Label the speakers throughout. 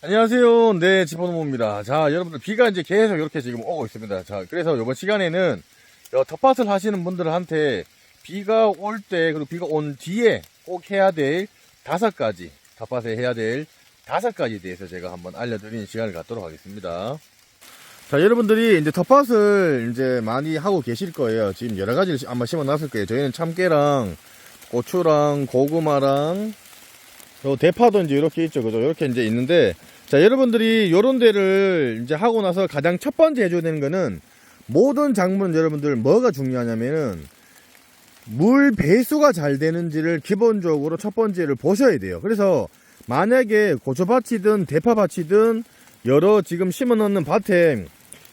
Speaker 1: 안녕하세요. 네, 지포노모입니다. 자, 여러분들 비가 이제 계속 이렇게 지금 오고 있습니다. 자, 그래서 이번 시간에는 텃밭을 하시는 분들한테 비가 올 때, 그리고 비가 온 뒤에 꼭 해야 될 5가지, 텃밭에 해야 될 5가지에 대해서 제가 한번 알려드리는 시간을 갖도록 하겠습니다. 자, 여러분들이 이제 텃밭을 이제 많이 하고 계실 거예요. 지금 여러 가지를 아마 심어 놨을 거예요. 저희는 참깨랑 고추랑 고구마랑 대파도 이제 이렇게 있죠. 그죠? 이렇게 이제 있는데, 자, 여러분들이 요런 데를 이제 하고 나서 가장 첫 번째 해줘야 되는 거는, 모든 작물은 여러분들 뭐가 중요하냐면은 물 배수가 잘 되는지를 기본적으로 첫 번째를 보셔야 돼요. 그래서 만약에 고추밭이든 대파밭이든 여러 지금 심어 놓는 밭에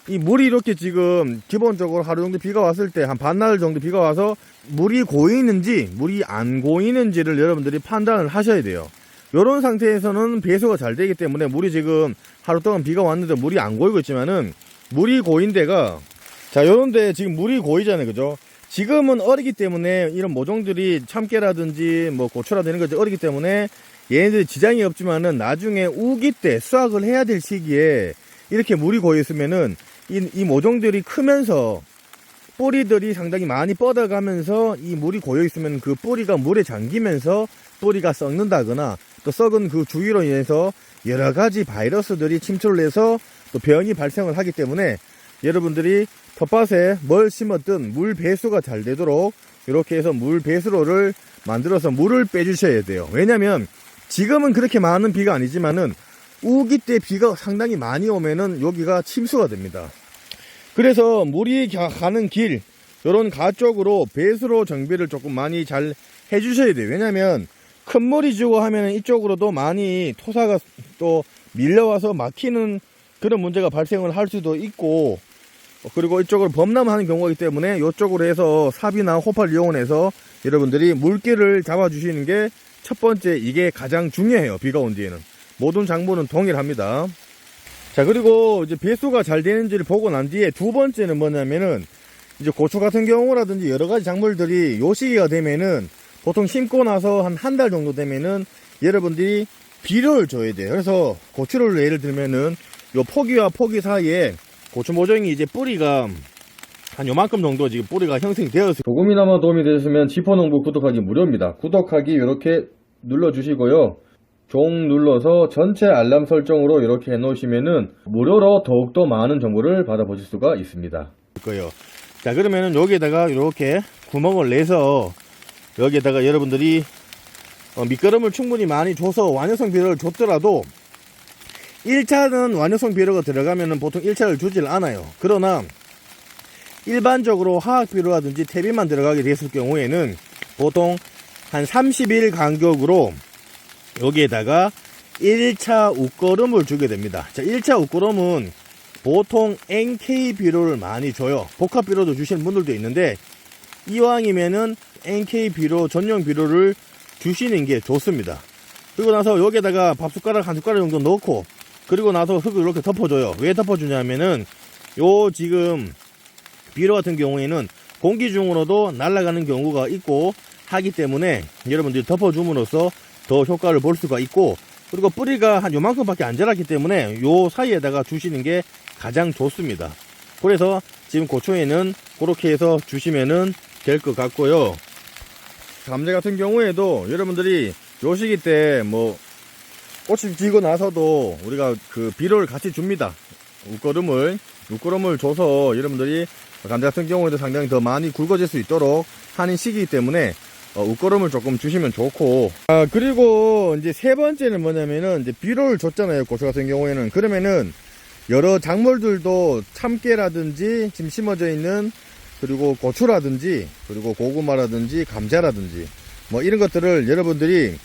Speaker 1: 이 물이 이렇게 지금 기본적으로 하루 정도 비가 왔을 때 한 반나절 정도 비가 와서 물이 고이는지 물이 안 고이는지를 여러분들이 판단을 하셔야 돼요. 이런 상태에서는 배수가 잘 되기 때문에, 물이 지금 하루 동안 비가 왔는데 물이 안 고이고 있지만은, 물이 고인 데가, 자, 요런 데 지금 물이 고이잖아요. 그죠? 지금은 어리기 때문에 이런 모종들이 참깨라든지 뭐 고추라든지 이런 것들이 어리기 때문에 얘네들이 지장이 없지만은, 나중에 우기 때 수확을 해야 될 시기에 이렇게 물이 고여 있으면은 이 모종들이 크면서 뿌리들이 상당히 많이 뻗어가면서, 이 물이 고여 있으면 그 뿌리가 물에 잠기면서 뿌리가 썩는다거나, 또 썩은 그 주위로 인해서 여러 가지 바이러스들이 침투를 해서 또 병이 발생을 하기 때문에, 여러분들이 텃밭에 뭘 심었든 물 배수가 잘 되도록 이렇게 해서 물 배수로를 만들어서 물을 빼주셔야 돼요. 왜냐면 지금은 그렇게 많은 비가 아니지만은 우기 때 비가 상당히 많이 오면은 여기가 침수가 됩니다. 그래서 물이 가는 길, 요런 가 쪽으로 배수로 정비를 조금 많이 잘 해주셔야 돼요. 왜냐면 큰 물이 지고 하면 이쪽으로도 많이 토사가 또 밀려와서 막히는 그런 문제가 발생을 할 수도 있고, 그리고 이쪽으로 범람하는 경우이기 때문에 이쪽으로 해서 삽이나 호파를 이용해서 여러분들이 물길을 잡아주시는 게 첫 번째, 이게 가장 중요해요. 비가 온 뒤에는 모든 작물은 동일합니다. 자, 그리고 이제 배수가 잘 되는지를 보고 난 뒤에 두 번째는 뭐냐면은, 이제 고추 같은 경우라든지 여러 가지 작물들이 요 시기가 되면은, 보통 심고 나서 한 달 정도 되면은 여러분들이 비료를 줘야 돼요. 그래서 고추를 예를 들면은 요 포기와 포기 사이에 고추 모종이 이제 뿌리가 한 요만큼 정도 지금 뿌리가 형성이 되었어요. 조금이나마 도움이 되셨으면 지포농부 구독하기 무료입니다. 구독하기 이렇게 눌러주시고요. 종 눌러서 전체 알람 설정으로 이렇게 해놓으시면은 무료로 더욱더 많은 정보를 받아보실 수가 있습니다. 자, 그러면은 여기에다가 이렇게 구멍을 내서 여기에다가 여러분들이 밑거름을 충분히 많이 줘서 완효성 비료를 줬더라도 1차는 완효성 비료가 들어가면은 보통 1차를 주질 않아요. 그러나 일반적으로 화학 비료라든지 퇴비만 들어가게 됐을 경우에는 보통 한 30일 간격으로 여기에다가 1차 웃거름을 주게 됩니다. 자, 1차 웃거름은 보통 NK 비료를 많이 줘요. 복합 비료도 주시는 분들도 있는데, 이왕이면은 NK 비료, 전용 비료를 주시는 게 좋습니다. 그리고 나서 여기에다가 밥 숟가락 한 숟가락 정도 넣고, 그리고 나서 흙을 이렇게 덮어줘요. 왜 덮어주냐면은, 요 지금 비료 같은 경우에는 공기 중으로도 날아가는 경우가 있고 하기 때문에 여러분들이 덮어줌으로써 더 효과를 볼 수가 있고, 그리고 뿌리가 한 요만큼밖에 안 자랐기 때문에 요 사이에다가 주시는 게 가장 좋습니다. 그래서 지금 고추에는 그렇게 해서 주시면은 될 것 같고요. 감자 같은 경우에도 여러분들이 요 시기 때 뭐 꽃이 지고 나서도 우리가 그 비료를 같이 줍니다. 웃거름을 줘서 여러분들이 감자 같은 경우에도 상당히 더 많이 굵어질 수 있도록 하는 시기이기 때문에 웃거름을 조금 주시면 좋고, 그리고 이제 세 번째는 뭐냐면은, 이제 비료를 줬잖아요. 고추 같은 경우에는. 그러면은 여러 작물들도 참깨라든지 지금 심어져 있는, 그리고 고추라든지, 그리고 고구마라든지 감자라든지 뭐 이런 것들을 여러분들이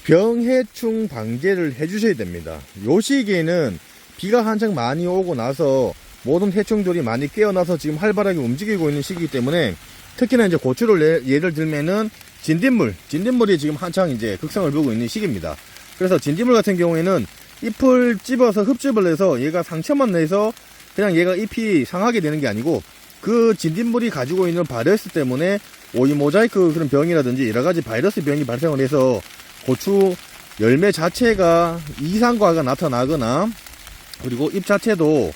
Speaker 1: 병해충 방제를 해주셔야 됩니다. 요 시기에는 비가 한창 많이 오고 나서 모든 해충들이 많이 깨어나서 지금 활발하게 움직이고 있는 시기이기 때문에, 특히나 이제 고추를 예를 들면은 진딧물이 지금 한창 이제 극성을 보고 있는 시기입니다. 그래서 진딧물 같은 경우에는 잎을 찝어서 흡집을 해서 얘가 상처만 내서 그냥 얘가 잎이 상하게 되는 게 아니고, 그 진딧물이 가지고 있는 바이러스 때문에 오이 모자이크 그런 병이라든지 여러 가지 바이러스 병이 발생을 해서 고추 열매 자체가 이상과가 나타나거나 그리고 잎 자체도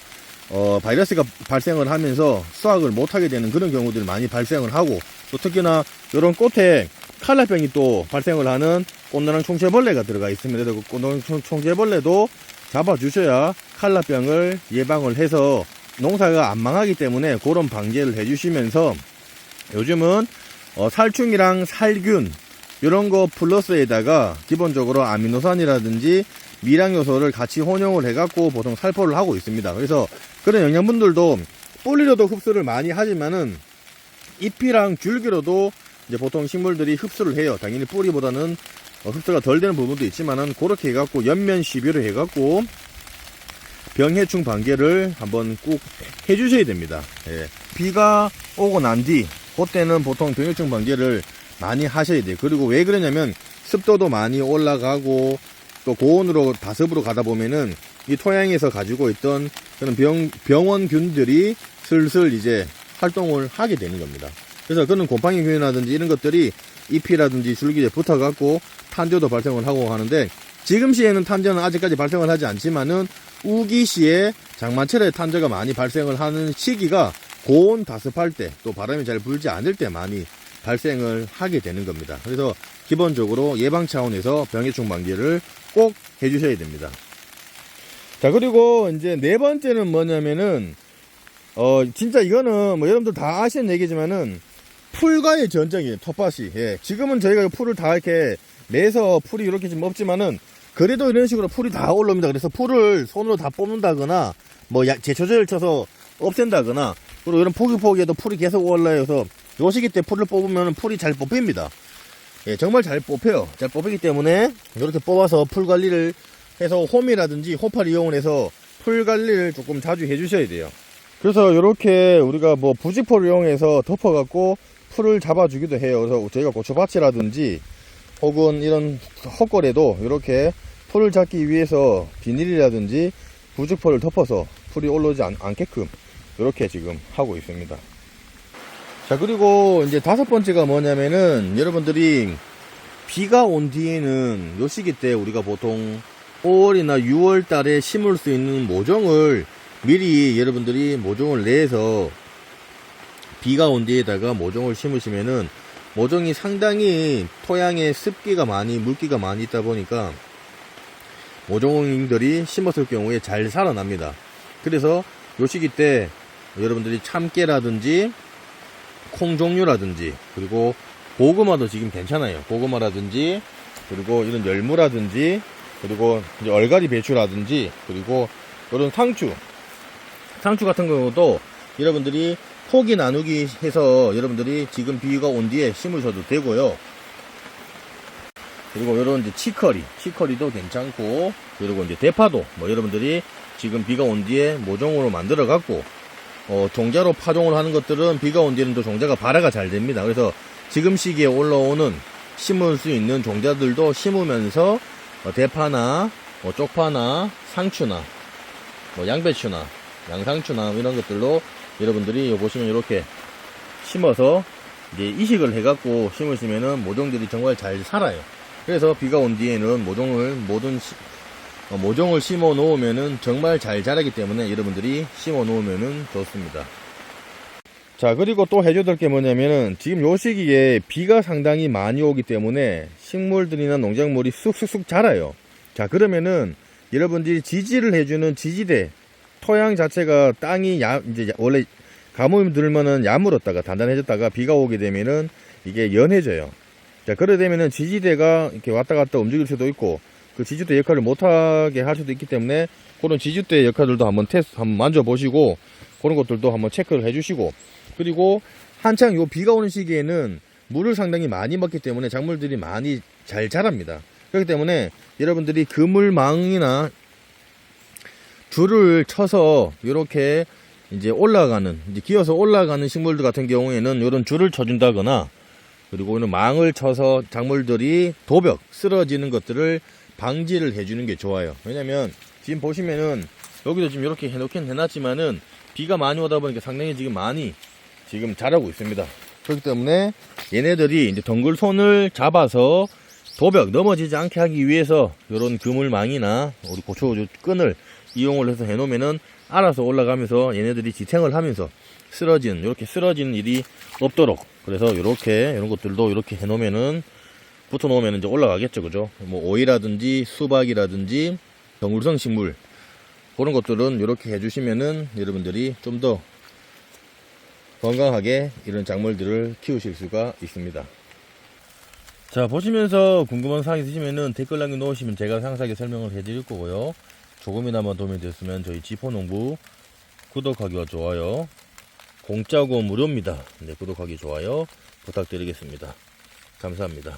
Speaker 1: 바이러스가 발생을 하면서 수확을 못하게 되는 그런 경우들이 많이 발생을 하고, 또 특히나 이런 꽃에 칼라병이 또 발생을 하는 꽃노랑 총체벌레가 들어가 있습니다. 그래서 그 꽃노랑 총체벌레도 잡아주셔야 칼라병을 예방을 해서 농사가 안 망하기 때문에 그런 방제를 해주시면서, 요즘은 살충이랑 살균 이런 거 플러스에다가 기본적으로 아미노산이라든지 미량 요소를 같이 혼용을 해갖고 보통 살포를 하고 있습니다. 그래서 그런 영양분들도 뿌리로도 흡수를 많이 하지만은 잎이랑 줄기로도 이제 보통 식물들이 흡수를 해요. 당연히 뿌리보다는 흡수가 덜 되는 부분도 있지만은 그렇게 해갖고 연면 시비를 해갖고 병해충 방제를 한번 꼭 해주셔야 됩니다. 예. 비가 오고 난 뒤 그때는 보통 병해충 방제를 많이 하셔야 돼요. 그리고 왜 그러냐면 습도도 많이 올라가고 또 고온으로 다습으로 가다 보면은 이 토양에서 가지고 있던 그런 병원균들이 슬슬 이제 활동을 하게 되는 겁니다. 그래서 그런 곰팡이균이라든지 이런 것들이 잎이라든지 줄기에 붙어갖고 탄저도 발생을 하고 하는데, 지금 시에는 탄저는 아직까지 발생을 하지 않지만은 우기 시에 장마철에 탄저가 많이 발생을 하는 시기가 고온 다습할 때, 또 바람이 잘 불지 않을 때 많이 발생을 하게 되는 겁니다. 그래서 기본적으로 예방 차원에서 병해충 방제를 꼭 해주셔야 됩니다. 자, 그리고 이제 네 번째는 뭐냐면은 진짜 이거는 뭐 여러분들 다 아시는 얘기지만은 풀과의 전쟁이에요. 텃밭이. 예. 지금은 저희가 풀을 다 이렇게 내서 풀이 이렇게 좀 없지만은 그래도 이런 식으로 풀이 다 올라옵니다. 그래서 풀을 손으로 다 뽑는다거나 뭐 제초제를 쳐서 없앤다거나, 그리고 이런 포기포기에도 풀이 계속 올라와서 요 시기 때 풀을 뽑으면 풀이 잘 뽑힙니다. 예, 정말 잘 뽑혀요. 잘 뽑히기 때문에 이렇게 뽑아서 풀 관리를 해서 홈이라든지 호파를 이용해서 풀 관리를 조금 자주 해주셔야 돼요. 그래서 이렇게 우리가 뭐 부직포를 이용해서 덮어갖고 풀을 잡아주기도 해요. 그래서 저희가 고추밭이라든지 혹은 이런 헛골에도 이렇게 풀을 잡기 위해서 비닐이라든지 부직포를 덮어서 풀이 올라오지 않게끔 이렇게 지금 하고 있습니다. 자, 그리고 이제 다섯 번째가 뭐냐면은, 여러분들이 비가 온 뒤에는 요 시기 때 우리가 보통 5월이나 6월 달에 심을 수 있는 모종을 미리 여러분들이 모종을 내서 비가 온 뒤에다가 모종을 심으시면은 모종이 상당히 토양에 습기가 많이, 물기가 많이 있다 보니까 모종들이 심었을 경우에 잘 살아납니다. 그래서 요 시기 때 여러분들이 참깨라든지 콩 종류라든지, 그리고 고구마도 지금 괜찮아요. 고구마라든지, 그리고 이런 열무라든지, 그리고 이제 얼갈이 배추라든지, 그리고 이런 상추 같은 경우도 여러분들이 포기 나누기 해서 여러분들이 지금 비가 온 뒤에 심으셔도 되고요. 그리고 이런 이제 치커리도 괜찮고, 그리고 이제 대파도 뭐 여러분들이 지금 비가 온 뒤에 모종으로 만들어 갖고 종자로 파종을 하는 것들은 비가 온 뒤에는 또 종자가 발화가 잘 됩니다. 그래서 지금 시기에 올라오는 심을 수 있는 종자들도 심으면서 대파나 쪽파나 상추나 양배추나 양상추나 이런 것들로 여러분들이 보시면 이렇게 심어서 이제 이식을 해갖고 심으시면은 모종들이 정말 잘 살아요. 그래서 비가 온 뒤에는 모종을 심어 놓으면은 정말 잘 자라기 때문에 여러분들이 심어 놓으면은 좋습니다. 자, 그리고 또 해줘야 될 게 뭐냐면은, 지금 요 시기에 비가 상당히 많이 오기 때문에 식물들이나 농작물이 쑥쑥쑥 자라요. 자, 그러면은 여러분들이 지지를 해주는 지지대, 토양 자체가 땅이 이제 원래 가뭄이 들면은 야물었다가 단단해졌다가 비가 오게 되면은 이게 연해져요. 자, 그러게 되면은 지지대가 이렇게 왔다 갔다 움직일 수도 있고, 그 지주대 역할을 못하게 할 수도 있기 때문에 그런 지주대 역할들도 한번 한번 만져보시고 그런 것들도 한번 체크를 해주시고, 그리고 한창 요 비가 오는 시기에는 물을 상당히 많이 먹기 때문에 작물들이 많이 잘 자랍니다. 그렇기 때문에 여러분들이 그물망이나 줄을 쳐서 이렇게 이제 기어서 올라가는 식물들 같은 경우에는 이런 줄을 쳐준다거나, 그리고 이런 망을 쳐서 작물들이 쓰러지는 것들을 방지를 해주는 게 좋아요. 왜냐면 지금 보시면은 여기도 지금 이렇게 해놓긴 해놨지만은 비가 많이 오다 보니까 상당히 지금 많이 자라고 있습니다. 그렇기 때문에 얘네들이 이제 덩굴손을 잡아서 도벽 넘어지지 않게 하기 위해서 이런 그물망이나 우리 고추 끈을 이용을 해서 해놓으면은 알아서 올라가면서 얘네들이 지탱을 하면서 이렇게 쓰러지는 일이 없도록, 그래서 이렇게 이런 것들도 이렇게 해놓으면은 붙어 놓으면 이제 올라가겠죠. 그죠? 뭐 오이라든지 수박이라든지 정울성 식물 그런 것들은 이렇게 해주시면은 여러분들이 좀 더 건강하게 이런 작물들을 키우실 수가 있습니다. 자, 보시면서 궁금한 사항 있으시면은 댓글 남겨놓으시면 제가 상세하게 설명을 해드릴 거고요. 조금이나마 도움이 됐으면 저희 지포농부 구독하기와 좋아요, 공짜고 무료입니다. 네, 구독하기 좋아요 부탁드리겠습니다. 감사합니다.